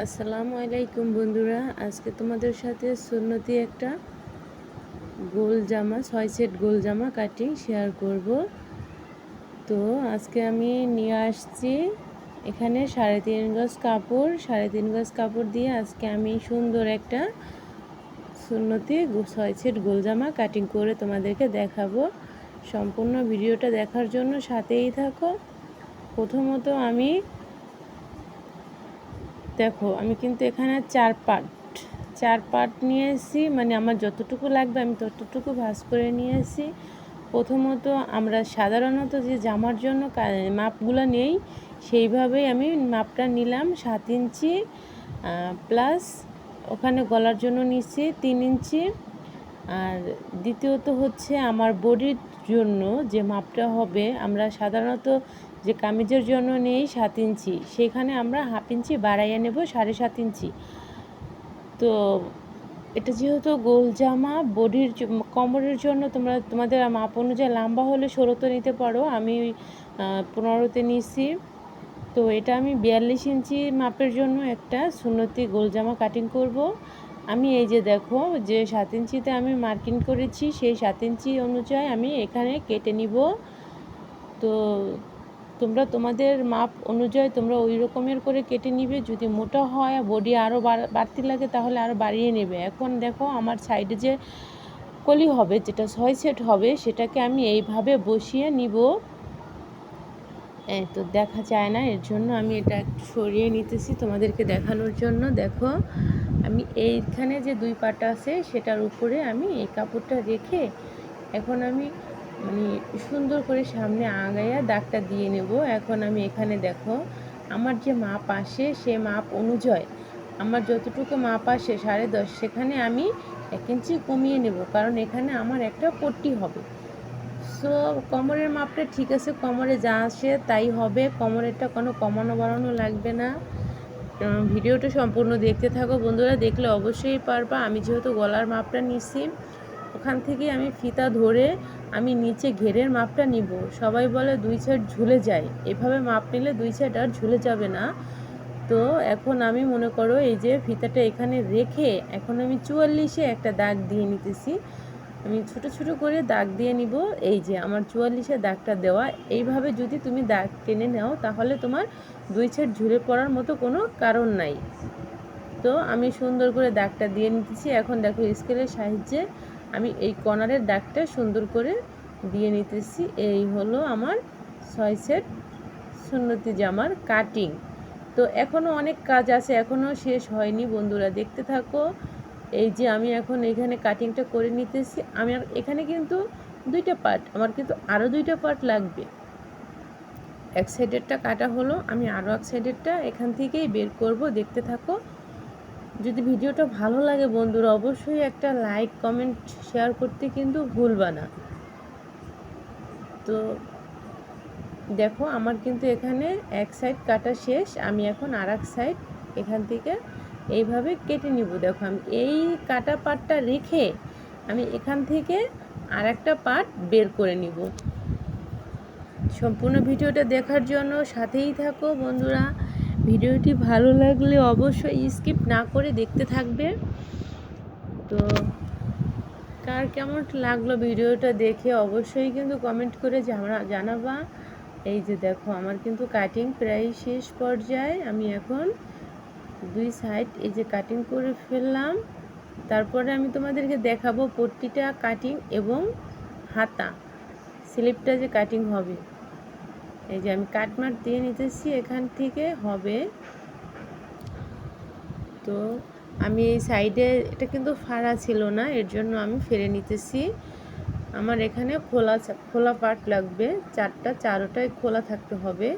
আসসালামু আলাইকুম বন্ধুরা, আজকে তোমাদের সাথে সুন্নতি একটা গোল জামা 6 সেট গোল জামা কাটিং শেয়ার করব। তো আজকে আমি নিয়ে আসছি এখানে 3.5 গজ কাপড়, 3.5 গজ কাপড় দিয়ে আজকে আমি সুন্দর একটা সুন্নতি 6 সেট গোল জামা কাটিং করে তোমাদেরকে দেখাবো। সম্পূর্ণ ভিডিওটা দেখার জন্য সাথেই থাকো। প্রথমত দেখো, আমি কিন্তু এখানে চার পার্ট নিয়ে এসেছি, মানে আমার যতটুকু লাগবে আমি ততটুকু ভাঁজ করে নিয়ে এসেছি। প্রথমত আমরা সাধারণত যে জামার জন্য মাপগুলো নেই, সেইভাবেই আমি মাপটা নিলাম 7 ইঞ্চি, প্লাস ওখানে গলার জন্য নিচ্ছি 3 ইঞ্চি। আর দ্বিতীয়ত হচ্ছে আমার বডির জন্য যে মাপটা হবে, আমরা সাধারণত যে কামিজের জন্য নেই 7 ইঞ্চি, সেখানে আমরা হাফ ইঞ্চি বাড়াইয়ে নেব 7.5 ইঞ্চি। তো এটা যেহেতু গোল জামা, বডির কোমরের জন্য তোমাদের মাপ অনুযায়ী লম্বা হলে 16তে নিতে পারো, আমি 15তে নিছি। তো এটা আমি 42 ইঞ্চি মাপের জন্য একটা সুন্নতি গোল জামা কাটিং করব। আমি এই যে দেখো, যে 7 ইঞ্চিতে আমি মার্কিং করেছি, সেই 7 ইঞ্চি অনুযায়ী আমি এখানে কেটে নিব। তো তোমরা তোমাদের মাপ অনুযায়ী তোমরা ওই রকমের করে কেটে নিবে। যদি মোটা হয়, বডি আরও বাড়তি লাগে, তাহলে আরও বাড়িয়ে নেবে। এখন দেখো, আমার সাইডে যে কলি হবে, যেটা 6 সেট হবে, সেটাকে আমি এইভাবে বসিয়ে নিব। তো দেখা যায় না, এর জন্য আমি এটা একটু সরিয়ে নিতেছি তোমাদেরকে দেখানোর জন্য। দেখো, আমি এইখানে যে 2 পাটা আছে, সেটার উপরে আমি এই কাপড়টা রেখে এখন আমি মানে সুন্দর করে সামনে আগাইয়া দাগটা দিয়ে নেব। এখন আমি এখানে দেখো, আমার যে মাপ আসে সে মাপ অনুযায়ী আমার যতটুকু মাপ আসে 10.5, সেখানে আমি 1 ইঞ্চি কমিয়ে নেব, কারণ এখানে আমার একটা পট্টি হবে। সো কোমরের মাপটা ঠিক আছে, কোমরে যা আসে তাই হবে, কোমরেরটা কোনো কমানো বাড়ানো লাগবে না। ভিডিওটা সম্পূর্ণ দেখতে থাকো বন্ধুরা, দেখলে অবশ্যই পারবা। আমি যেহেতু গলার মাপটা নিচ্ছি, ওখান থেকে আমি ফিতা ধরে আমি নিচে ঘেরের মাপটা নিব। সবাই বলে 2 সাইড ঝুলে যায়, এভাবে মাপ নিলে 2 সাইড আর ঝুলে যাবে না। তো এখন আমি মনে করো এই যে ফিতাটা এখানে রেখে এখন আমি 44-এ একটা দাগ দিয়ে নিতেছি। আমি ছোট ছোট করে দাগ দিয়ে নিব। এই যে আমার 44-এ দাগটা দেওয়া। এইভাবে যদি তুমি দাগ টেনে নাও, তাহলে তোমার 2 সাইড ঝুলে পড়ার মতো কোনো কারণ নাই। তো আমি সুন্দর করে দাগটা দিয়ে নিতেছি। এখন দেখো, স্কেলের সাহায্যে আমি এই কর্নারের দাগটা সুন্দর করে দিয়ে নিতেছি। এই হলো আমার 6 সেট সুন্নতি জামার কাটিং। তো এখনও অনেক কাজ আছে, এখনও শেষ হয়নি বন্ধুরা, দেখতে থাকো। এই যে আমি এখন এখানে কাটিংটা করে নিতেছি। আমি এখানে কিন্তু 2টা পার্ট, আমার কিন্তু আরও 2টা পার্ট লাগবে। এক সাইডেরটা কাটা হলো, আমি আরও এক সাইডেরটা এখান থেকেই বের করব, দেখতে থাকো। যদি ভিডিওটা ভালো লাগে বন্ধুরা, অবশ্যই একটা লাইক, কমেন্ট, শেয়ার করতে কিন্তু ভুলবা না। তো দেখো, আমার কিন্তু এখানে এক সাইড কাটা শেষ, আমি এখন আর এক সাইড এখান থেকে এইভাবে কেটে নিব। দেখো, আমি এই কাটা পার্টটা রেখে আমি এখান থেকে আর একটা পার্ট বের করে নিব। সম্পূর্ণ ভিডিওটা দেখার জন্য সাথেই থাকো বন্ধুরা। ভিডিওটি ভালো লাগলে অবশ্যই স্কিপ না করে দেখতে থাকবে। তো কার কেমন লাগলো ভিডিওটা দেখে অবশ্যই কিন্তু কমেন্ট করে জানাবা। এই যে দেখো, আমার কিন্তু কাটিং প্রায় শেষ পর্যায়ে। আমি এখন 2 সাইড এই যে কাটিং করে ফেললাম। তারপরে আমি তোমাদেরকে দেখাবো পট্টিটা কাটিং এবং হাতা স্লিপটা যে কাটিং হবে। এই যে আমি কাটমার দিয়ে নিতেছি, এখান থেকে হবে। তো আমি এই সাইডে, এটা কিন্তু ফাড়া ছিল না, এর জন্য আমি ফেলে নিতেছি। আমার এখানে খোলা পার্ট লাগবে 4টা, 4টাই খোলা থাকতে হবে,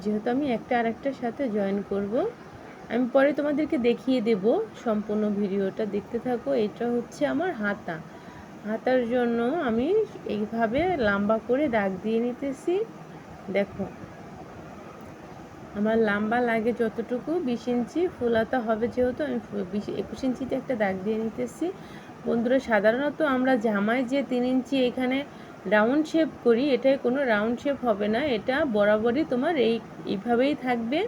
যেহেতু আমি একটা আরেকটার সাথে জয়েন করব। আমি পরে তোমাদেরকে দেখিয়ে দেব, সম্পূর্ণ ভিডিওটা দেখতে থাকো। এটা হচ্ছে আমার হাতার জন্য আমি এইভাবে লম্বা করে দাগ দিয়ে নিতেছি। দেখো, আমার লম্বা লাগে যতটুকু, 20 ইঞ্চি, ফুল হাতা হবে যেহেতু, আমি 21 ইঞ্চিতে একটা দাগ দিয়ে নিতেছি। বন্ধুরা, সাধারণত আমরা জামায় যে 3 ইঞ্চি এখানে রাউন্ড শেপ করি, এটাই কোনো রাউন্ড শেপ হবে না, এটা বরাবরই তোমার এইভাবেই থাকবে।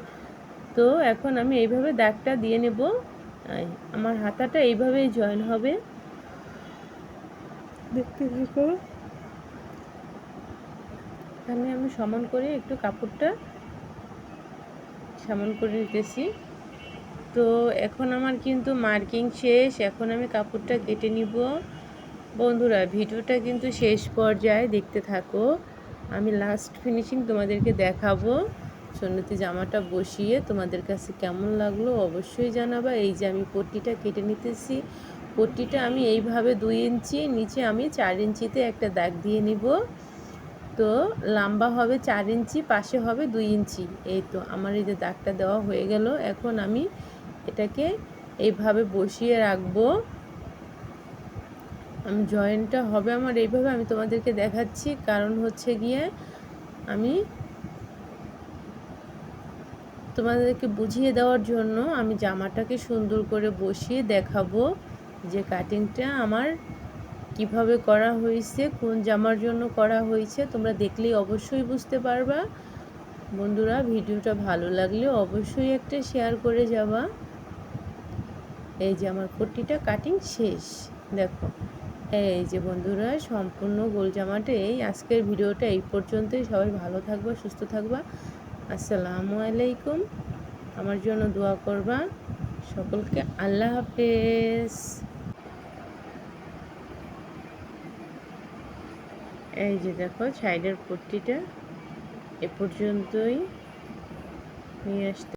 তো এখন আমি এইভাবে দাগটা দিয়ে নেব। আমার হাতাটা এইভাবেই জয়েন হবে, দেখতে থাকো। এখানে আমি সমান করে একটু কাপড়টা সমান করে নিতেছি। তো এখন আমার কিন্তু মার্কিং শেষ, এখন আমি কাপড়টা কেটে নিব। বন্ধুরা ভিডিওটা কিন্তু শেষ পর্যায়ে দেখতে থাকো, আমি লাস্ট ফিনিশিং তোমাদেরকে দেখাবো। সুন্নতি জামাটা বসিয়ে তোমাদের কাছে কেমন লাগলো অবশ্যই জানাবা। এই যে আমি পট্টিটা কেটে নিতেছি, পট্টিটা আমি এইভাবে 2 ইঞ্চি, নিচে আমি 4 ইঞ্চিতে একটা দাগ দিয়ে নিব। তো লম্বা হবে 4 ইঞ্চি, পাশে হবে 2 ইঞ্চি। এই তো আমার এই যে দাগটা দেওয়া হয়ে গেল। এখন আমি এটাকে এইভাবে বসিয়ে রাখবো। আমি জয়েন্টটা হবে আমার এইভাবে, আমি তোমাদেরকে দেখাচ্ছি। কারণ হচ্ছে গিয়ে আমি তোমাদেরকে বুঝিয়ে দেওয়ার জন্য আমি জামাটাকে সুন্দর করে বসিয়ে দেখাবো যে কাটিংটা আমার কিভাবে করা হয়েছে, কোন জামার জন্য করা হয়েছে। তোমরা দেখলেই অবশ্যই বুঝতে পারবা। বন্ধুরা ভিডিওটা ভালো লাগলে অবশ্যই একটা শেয়ার করে যাবা। এই যে আমার পট্টিটা কাটিং শেষ, দেখো। এই যে বন্ধুরা সম্পূর্ণ গোল জামাটা এই। আজকের ভিডিওটা এই পর্যন্তই। সবাই ভালো থাকবা, সুস্থ থাকবা। আসসালামু আলাইকুম। আমার জন্য দোয়া করবা। সকলকে আল্লাহ হাফেজ। এই যে দেখো সাইডের পট্টিটা এ পর্যন্তই নিয়ে আসতে